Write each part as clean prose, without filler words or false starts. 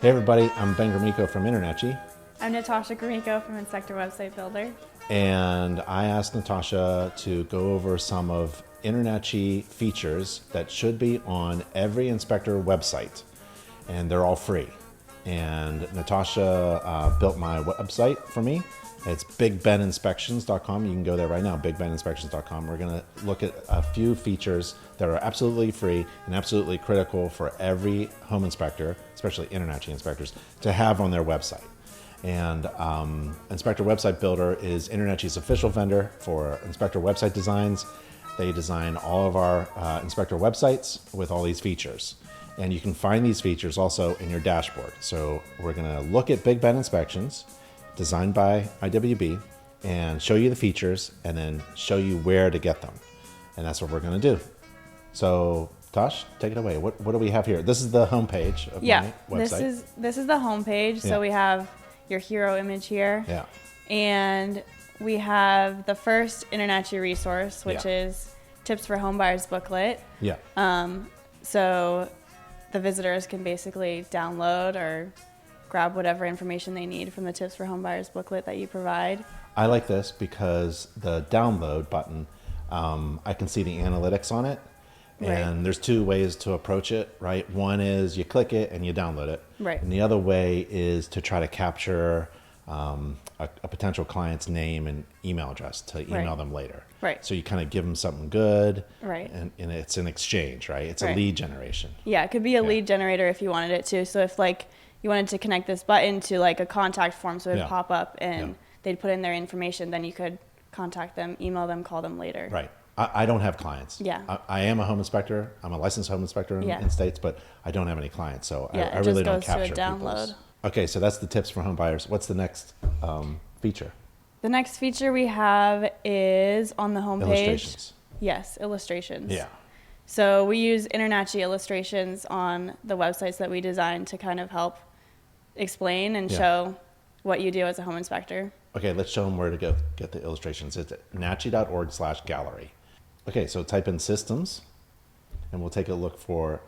Hey everybody, I'm Ben Gromiko from Internetgy, I'm Natasha Gromiko from Inspector Website Builder. and I asked Natasha to go over some of Internetgy features that should be on every inspector website, and they're all free. And Natasha built my website for me. It's bigbeninspections.com. You can go there right now, bigbeninspections.com. We're going to look at a few features that are absolutely free and absolutely critical for every home inspector, especially Internetgy inspectors, to have on their website. And Inspector Website Builder is Internetgy's official vendor for inspector website designs. They design all of our inspector websites with all these features. And you can find these features also in your dashboard. So we're going to look at Big Ben Inspections, designed by IWB, and show you the features and then show you where to get them. And that's what we're going to do. So, Tosh, take it away. What do we have here? This is the homepage of my website. This is the homepage. Yeah. So we have your hero image here. Yeah. And we have the first Internetgy resource, which Yeah. is Tips for Homebuyers booklet. Yeah. So the visitors can basically download or grab whatever information they need from the Tips for Homebuyers booklet that you provide. I like this because the download button, I can see the analytics on it. And Right. there's two ways to approach it, right? One is you click it and you download it. Right. And the other way is to try to capture a potential client's name and email address to email Right. them later. Right. So you kind of give them something good. Right. And it's an exchange, right? It's a Right. lead generation. Yeah, it could be a Yeah. lead generator if you wanted it to. So if like you wanted to connect this button to like a contact form, so it would Yeah. pop up and Yeah. they'd put in their information, then you could contact them, email them, call them later. Right. I don't have clients. Yeah. I am a home inspector. I'm a licensed home inspector Yeah. in states, but I don't have any clients. So Yeah, I it really just don't goes to a capture download. people's. Okay, so that's the tips for home buyers. What's the next feature? The next feature we have is on the homepage. Illustrations. Yes, illustrations. Yeah. So we use Internetgy illustrations on the websites that we design to kind of help explain and Yeah. show what you do as a home inspector. Okay, let's show them where to go get the illustrations. It's at natchi.org/gallery. Okay, so type in systems, and we'll take a look for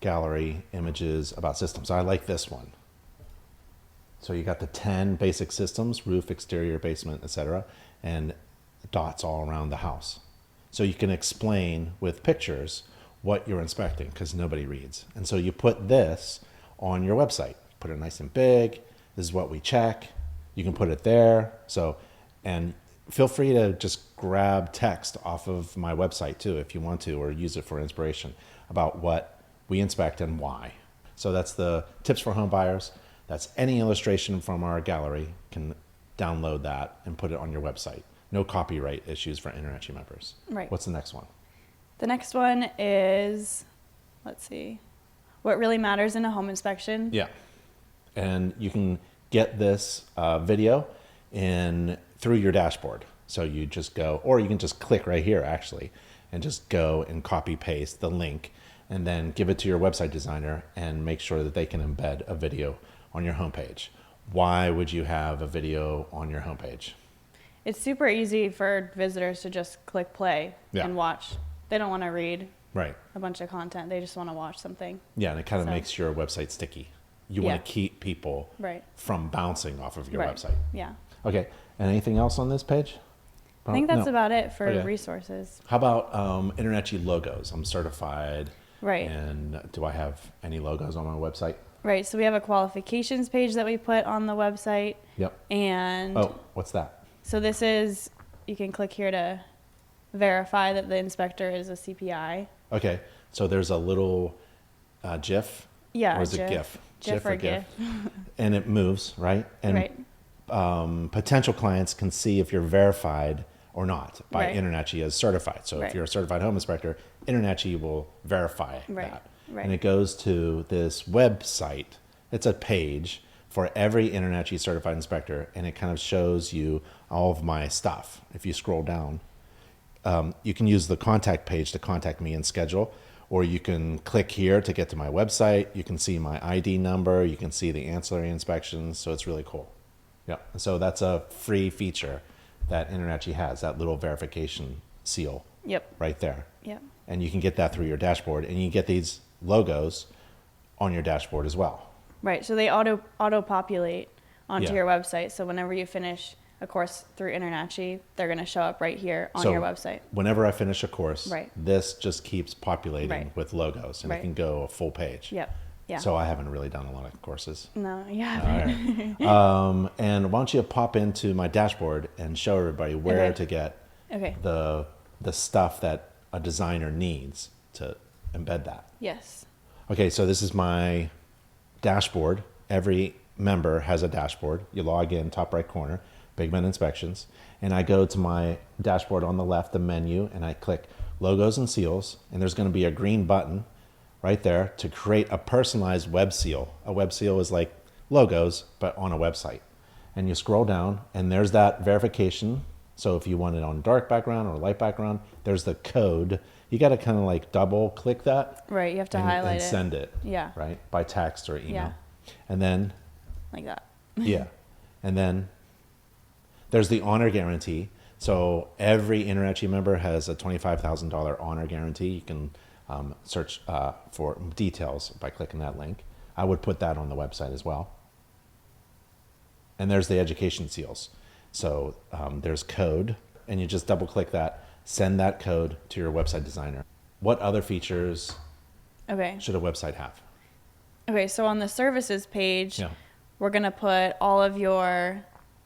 gallery images about systems. I like this one. So you got the 10 basic systems: roof, exterior, basement, etc., and dots all around the house. So you can explain with pictures what you're inspecting because nobody reads. And so you put this on your website. Put it nice and big. This is what we check. You can put it there. So, and feel free to just grab text off of my website too if you want to, or use it for inspiration about what we inspect and why. So that's the tips for home buyers. That's any illustration from our gallery. Can download that and put it on your website. No copyright issues for Internetgy members. Right. What's the next one? The next one is, let's see, what really matters in a home inspection. Yeah. And you can get this video in through your dashboard. So you just go, or you can just click right here actually, and just go and copy paste the link and then give it to your website designer and make sure that they can embed a video on your homepage. Why would you have a video on your homepage? It's super easy for visitors to just click play Yeah. and watch. They don't want to read Right. a bunch of content. They just want to watch something. Yeah, and it kind of So- makes your website sticky. You Yeah. want to keep people Right. from bouncing off of your Right. website. Yeah. Okay, and anything else on this page? I think that's No. about it for Okay. resources. How about Internetgy logos? I'm certified. Right. And do I have any logos on my website? Right. So we have a qualifications page that we put on the website. Yep. And Oh, what's that? so this is, you can click here to verify that the inspector is a CPI. Okay, so there's a little GIF. Yeah. Or is it GIF? GIF or GIF. And it moves, right? And Right. potential clients can see if you're verified or not by Right. Internetgy as certified. So if Right. you're a certified home inspector, Internetgy will verify Right. that. Right. And it goes to this website. It's a page for every Internetgy certified inspector, and it kind of shows you all of my stuff. If you scroll down, you can use the contact page to contact me and schedule, or you can click here to get to my website. You can see my ID number. You can see the ancillary inspections. So it's really cool. Yeah. So that's a free feature that Internetgy has, that little verification seal Yep. right there. Yep. And you can get that through your dashboard, and you can get these logos on your dashboard as well. Right. So they auto populate onto Yeah. your website. So whenever you finish a course through InterNACHI, they're going to show up right here on So your website. whenever I finish a course, Right. this just keeps populating Right. with logos, and it Right. can go a full page. Yep. Yeah. So I haven't really done a lot of courses. No, you All haven't. right. And why don't you pop into my dashboard and show everybody where Okay. to get Okay. the stuff that a designer needs to embed that. Yes. Okay, so this is my dashboard. Every member has a dashboard. You log in, top right corner, Big Men Inspections, and I go to my dashboard on the left, the menu, and I click logos and seals, and there's going to be a green button right there to create a personalized web seal. A web seal is like logos, but on a website. And you scroll down, and there's that verification. So if you want it on dark background or light background, there's the code. You got to kind of like double click that. Right. You have to and, highlight and it. send it. Yeah. Right? By text or email. Yeah. And then, Like that. yeah. And then there's the honor guarantee. So every InterNACHI member has a $25,000 honor guarantee. You can search for details by clicking that link. I would put that on the website as well. And there's the education seals. So there's code, and you just double click that, send that code to your website designer. What other features Okay. should a website have? Okay. So on the services page, Yeah. we're going to put all of your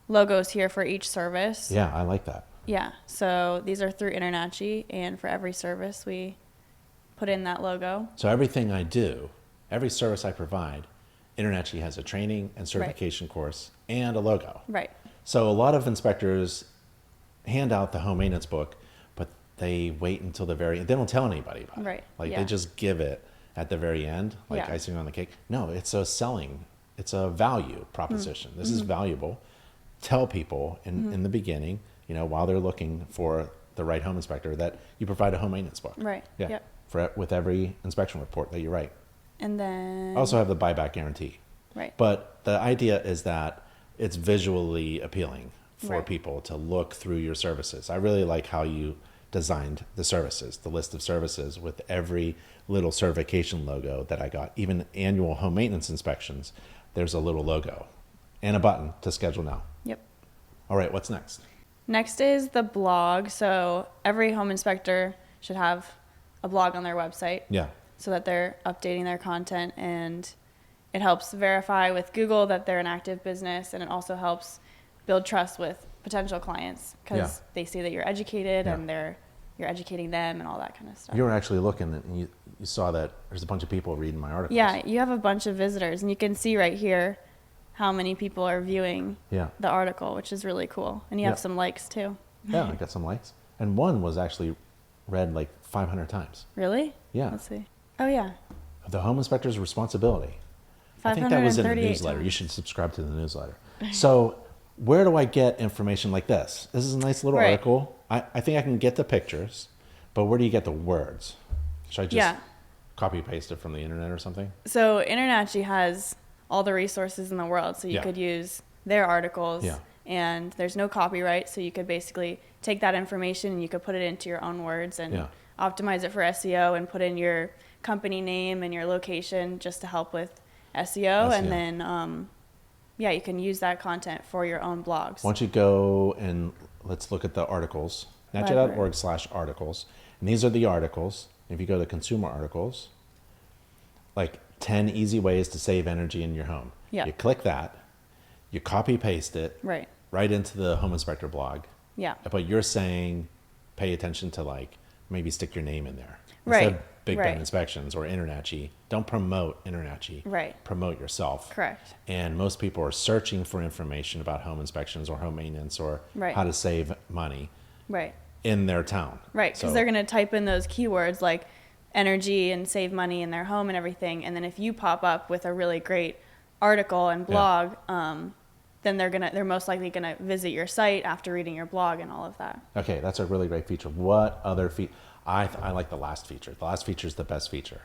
logos here for each service. Yeah, I like that. Yeah. So these are through InterNACHI, and for every service, we put in that logo. So everything I do, every service I provide, InterNACHI has a training and certification course and a logo. Right. So a lot of inspectors hand out the home maintenance book, but they wait until the very end. They don't tell anybody about it. Right, Like yeah. they just give it at the very end, like Yeah. icing on the cake. No, it's a value proposition. This is valuable. Tell people in the beginning, while they're looking for the right home inspector, that you provide a home maintenance book. Right. Yeah. Yep. With every inspection report that you write. And then. I also have the buyback guarantee. Right. But the idea is that it's visually appealing for Right. people to look through your services. I really like how you designed the services, the list of services with every little certification logo that I got. Even annual home maintenance inspections, there's a little logo and a button to schedule now. Yep. All right, what's next? Next is the blog. So every home inspector should have a blog on their website Yeah. so that they're updating their content, and it helps verify with Google that they're an active business, and it also helps build trust with potential clients because Yeah. they see that you're educated Yeah. and you're educating them and all that kind of stuff. You were actually looking and you saw that there's a bunch of people reading my articles. Yeah, you have a bunch of visitors, and you can see right here how many people are viewing Yeah. the article, which is really cool. And you have Yeah. some likes too. Yeah, I got some likes. And one was actually read like 500 times. Really? Yeah. Let's see. Oh yeah. The home inspector's responsibility. I think that was in the 538 newsletter. You times. should subscribe to the newsletter. So where do I get information like this? This is a nice little Right. article. I think I can get the pictures, but where do you get the words? Should I just Yeah. copy paste it from the internet or something? So InterNACHI has all the resources in the world, so you Yeah. could use their articles. Yeah. And there's no copyright, so you could basically take that information and you could put it into your own words and Yeah. optimize it for SEO and put in your company name and your location just to help with SEO. And then, you can use that content for your own blogs. Why don't you go and let's look at the articles. Natcha.org/articles. And these are the articles. If you go to consumer articles, like 10 easy ways to save energy in your home. Yeah. You click that, you copy paste it Right. into the home inspector blog. Yeah. But you're saying pay attention to like maybe stick your name in there. Right, Instead of Big Ben right. Inspections or InterNACHI. Don't promote InterNACHI. Right. Promote yourself. Correct. And most people are searching for information about home inspections or home maintenance or Right. how to save money Right. in their town. Right, because So- they're going to type in those keywords like energy and save money in their home and everything. And then if you pop up with a really great article and blog, then they're most likely gonna visit your site after reading your blog and all of that. Okay, that's a really great feature. What other feature? I like the last feature. The last feature is the best feature.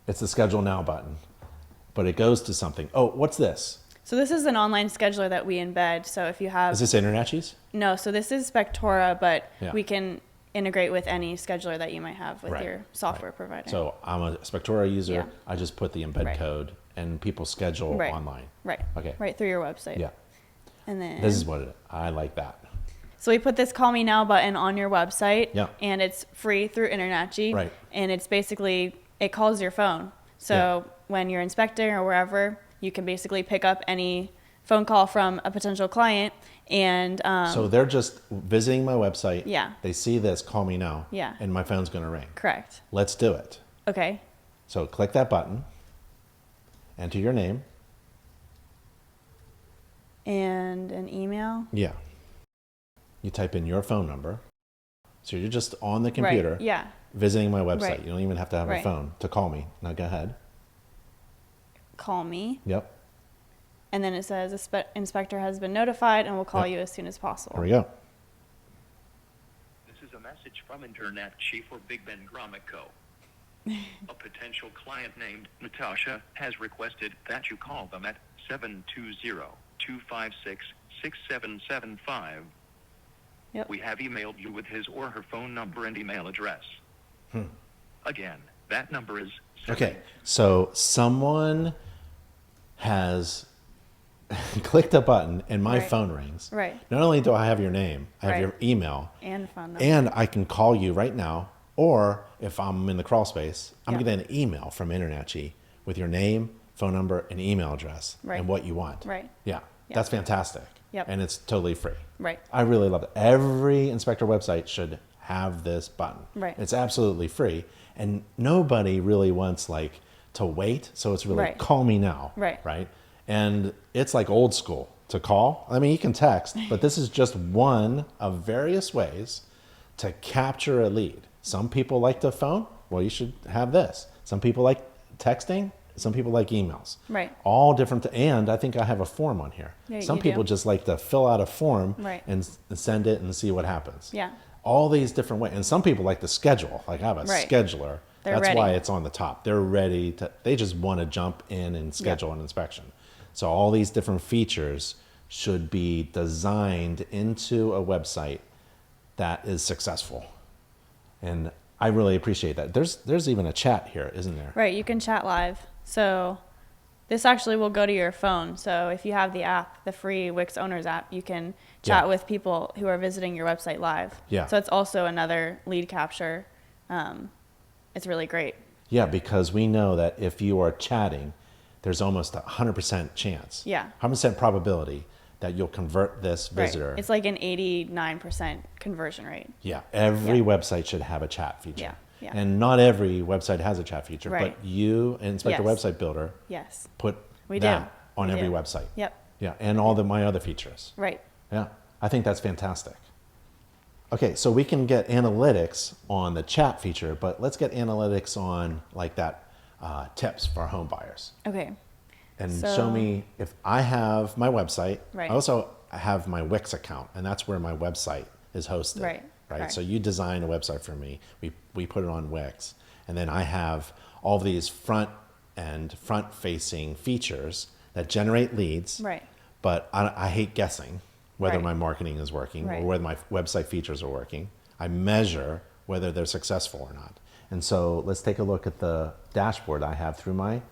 It's the Schedule Now button, but it goes to something. Oh, what's this? So this is an online scheduler that we embed. So if you have Is this InterNACHI's? no, so this is Spectora, but Yeah. we can integrate with any scheduler that you might have with Right, your software provider. So I'm a Spectora user. Yeah. I just put the embed Right. code and people schedule Right. online. Right. Okay. Right through your website. Yeah. And then This is what it is. I like that. so we put this Call Me Now button on your website. Yeah. And it's free through InternetG. Right. And it's basically, it calls your phone. So when you're inspecting or wherever, you can basically pick up any phone call from a potential client and So they're just visiting my website. Yeah. They see this, Call Me Now. Yeah. And my phone's going to ring. correct. Let's do it. Okay. So click that button, enter your name. And an email. Yeah. You type in your phone number. So you're just on the computer Right. Yeah. visiting my website. Right. You don't even have to have a Right. phone to call me. Now go ahead. Call me. Yep. And then it says inspector has been notified and will call Yep. you as soon as possible. Here we go. This is a message from Internet Chief for Big Ben Gromit Co. A potential client named Natasha has requested that you call them at 720-256-6775. Yep. We have emailed you with his or her phone number and email address. Again, that number is Okay. So someone has clicked a button and my Right. phone rings. Right. Not only do I have your name, I have Right. your email, And phone number. and I can call you right now, or if I'm in the crawl space, I'm Yeah. getting an email from InternetG with your name, phone number, and email address Right. and what you want. Right. Yeah. Yeah. That's fantastic. Yep. And it's totally free. Right. I really love it. Every inspector website should have this button. Right. It's absolutely free. And nobody really wants like to wait. So it's really Right. call me now. Right. Right. And it's like old school to call. I mean, you can text, but this is just one of various ways to capture a lead. Some people like the phone. Well, you should have this. Some people like texting. Some people like emails. Right. All different. And I think I have a form on here. Yeah, Some you people do. just like to fill out a form Right. and send it and see what happens. Yeah. All these different ways. And some people like to schedule. Like I have a Right. scheduler. They're That's ready. why it's on the top. They're ready to, they just want to jump in and schedule an inspection. So all these different features should be designed into a website that is successful. And I really appreciate that. There's even a chat here, isn't there? Right, you can chat live. So this actually will go to your phone. So if you have the app, the free Wix Owners app, you can chat Yeah. with people who are visiting your website live. Yeah. So it's also another lead capture. It's really great. Yeah, because we know that if you are chatting, there's almost a 100% chance. Yeah. 100% probability that you'll convert this visitor. Right. It's like an 89% conversion rate. Yeah, every Yeah. website should have a chat feature. Yeah, yeah. And not every website has a chat feature, Right. but you, Inspector Yes. Website Builder, Yes. put We do. that on We every do. website. Yep. Yeah, and all my other features. Right. Yeah, I think that's fantastic. Okay, so we can get analytics on the chat feature, but let's get analytics on like that tips for home buyers. Okay. And So- show me if I have my website. Right. I also have my Wix account, and that's where my website is hosted. Right. Right. Correct. So you design a website for me. We put it on Wix, and then I have all these front-facing features that generate leads. Right. But I hate guessing whether Right. my marketing is working Right. or whether my website features are working. I measure whether they're successful or not. And so let's take a look at the dashboard I have through my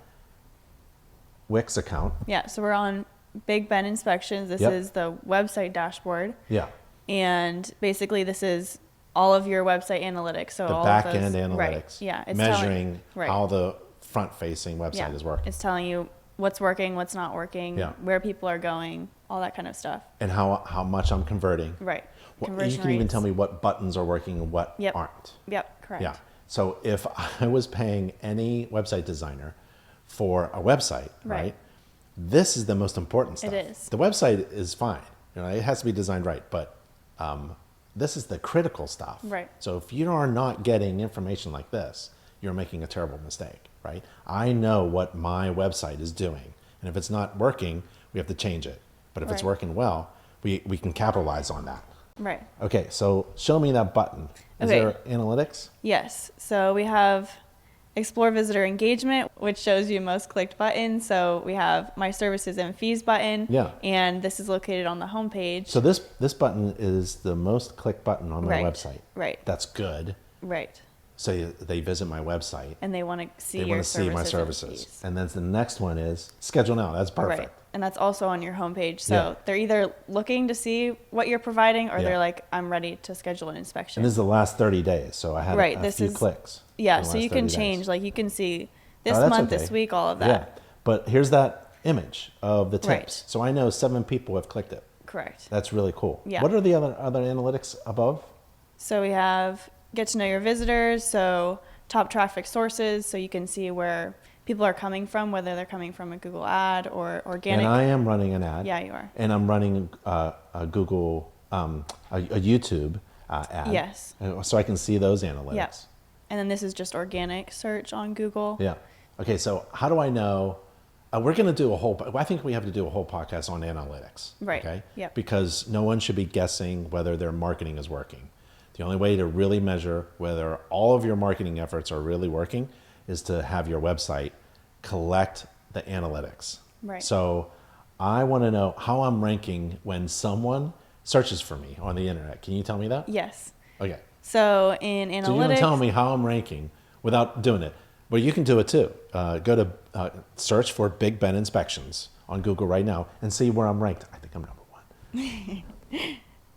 Wix account. Yeah. So we're on Big Ben Inspections. This Yep. is the website dashboard. Yeah. And basically, this is all of your website analytics. So The all back of those, end analytics. Right. Yeah. Measuring right. how the front facing website Yeah. is working. It's telling you what's working, what's not working, Yeah. where people are going, all that kind of stuff. And how much I'm converting. Right. You Conversion can even rates. tell me what buttons are working and what Yep. aren't. Yep. Correct. Yeah. So if I was paying any website designer for a website, Right. right? This is the most important stuff. It is. The website is fine. You know, it has to be designed right, but this is the critical stuff. Right. So if you are not getting information like this, you're making a terrible mistake, right? I know what my website is doing, and if it's not working, we have to change it. But if it's Right. working well, we can capitalize on that. Right. Okay, so show me that button. Is Okay. there analytics? Yes. So we have Explore Visitor Engagement, which shows you most clicked buttons. So we have My Services and Fees button. Yeah. And this is located on the homepage. So this button is the most clicked button on my Right. website. Right. That's good. Right. So they visit my website. and they want to see They your want to see my and services. fees. And then the next one is schedule now. That's perfect. Right. And that's also on your homepage. So Yeah. they're either looking to see what you're providing or Yeah. they're like, I'm ready to schedule an inspection. And this is the last 30 days. So I had Right, a this few is- clicks. Yeah, in the so last you can 30 days. change. Like you can see this Oh, that's month, okay. this week, all of that. Yeah. But here's that image of the tips. Right. So I know 7 people have clicked it. Correct. That's really cool. Yeah. What are the other analytics above? So we have get to know your visitors. So top traffic sources. So you can see where people are coming from, whether they're coming from a Google ad or organic. And I am running an ad. Yeah, you are. And I'm running a Google, a YouTube ad. Yes. So I can see those analytics. Yeah. And then this is just organic search on Google. Yeah. Okay, so how do I know? We're going to do I think we have to do a whole podcast on analytics. Right. Okay. Yep. Because no one should be guessing whether their marketing is working. The only way to really measure whether all of your marketing efforts are really working is to have your website collect the analytics. Right. So I want to know how I'm ranking when someone searches for me on the internet. Can you tell me that? Yes. Okay. So in analytics. So you don't tell me how I'm ranking without doing it. Well, you can do it too. Go to search for Big Ben Inspections on Google right now and see where I'm ranked. I think I'm number 1.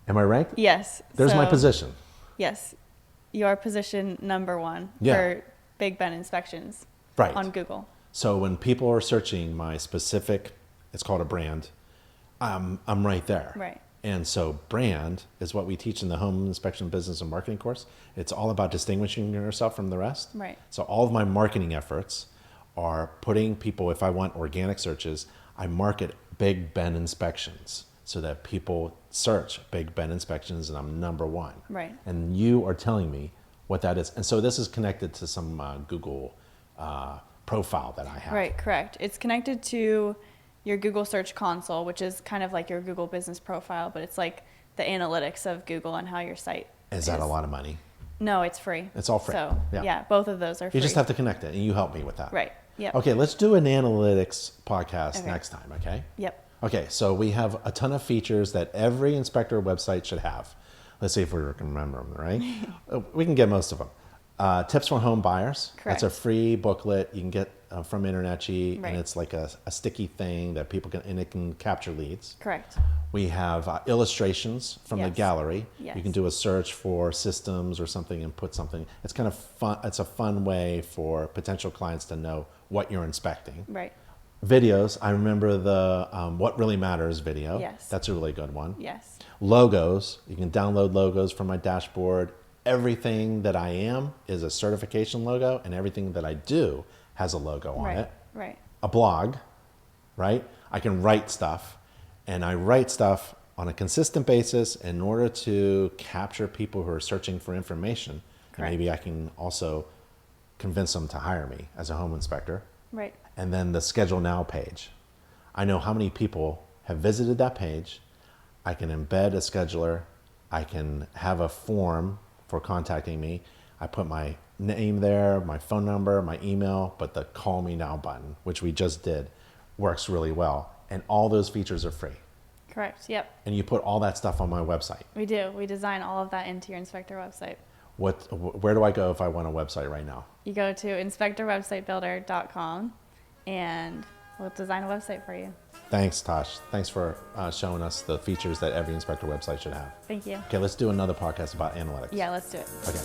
Am I ranked? Yes. There's my So- position. Yes. Your position number 1 Yeah. for Big Ben inspections Right. on Google. So when people are searching my specific, it's called a brand, I'm right there. Right. And so brand is what we teach in the home inspection business and marketing course. It's all about distinguishing yourself from the rest. Right. So all of my marketing efforts are putting people, if I want organic searches, I market Big Ben Inspections so that people search Big Ben Inspections and I'm number 1. Right. And you are telling me what that is. And so this is connected to some Google profile that I have. Right, correct. It's connected to your Google Search Console, which is kind of like your Google business profile, but it's like the analytics of Google and how your site Is that a lot of money? No, it's free. It's all free. So Yeah. yeah, both of those are free. You just have to connect it and you help me with that. Right. Yep. Okay, let's do an analytics podcast Okay. next time, okay? Yep. Okay, so we have a ton of features that every inspector website should have. Let's see if we can remember them, right? We can get most of them. Tips for home buyers. That's a Correct. free booklet you can get from InternetChi, Right. and it's like a sticky thing that people can, and it can capture leads. Correct. We have illustrations from the Yes. gallery. Yes. You can do a search for systems or something and put something. It's kind of fun. It's a fun way for potential clients to know what you're inspecting. Right. Videos. I remember the What Really Matters video. Yes. That's a really good one. Yes. Logos. You can download logos from my dashboard. Everything that I am is a certification logo, and everything that I do has a logo on Right. it. Right. A blog, right? I can write stuff, and I write stuff on a consistent basis in order to capture people who are searching for information. And Correct. maybe I can also convince them to hire me as a home inspector. Right. And then the Schedule Now page. I know how many people have visited that page. I can embed a scheduler. I can have a form for contacting me. I put my name there, my phone number, my email, but the Call Me Now button, which we just did, works really well. And all those features are free. Correct. Yep. And you put all that stuff on my website. We do. We design all of that into your inspector website. Where do I go if I want a website right now? You go to inspectorwebsitebuilder.com and we'll design a website for you. Thanks, Tosh. Thanks for showing us the features that every inspector website should have. Thank you. Okay, let's do another podcast about analytics. Yeah, let's do it. Okay.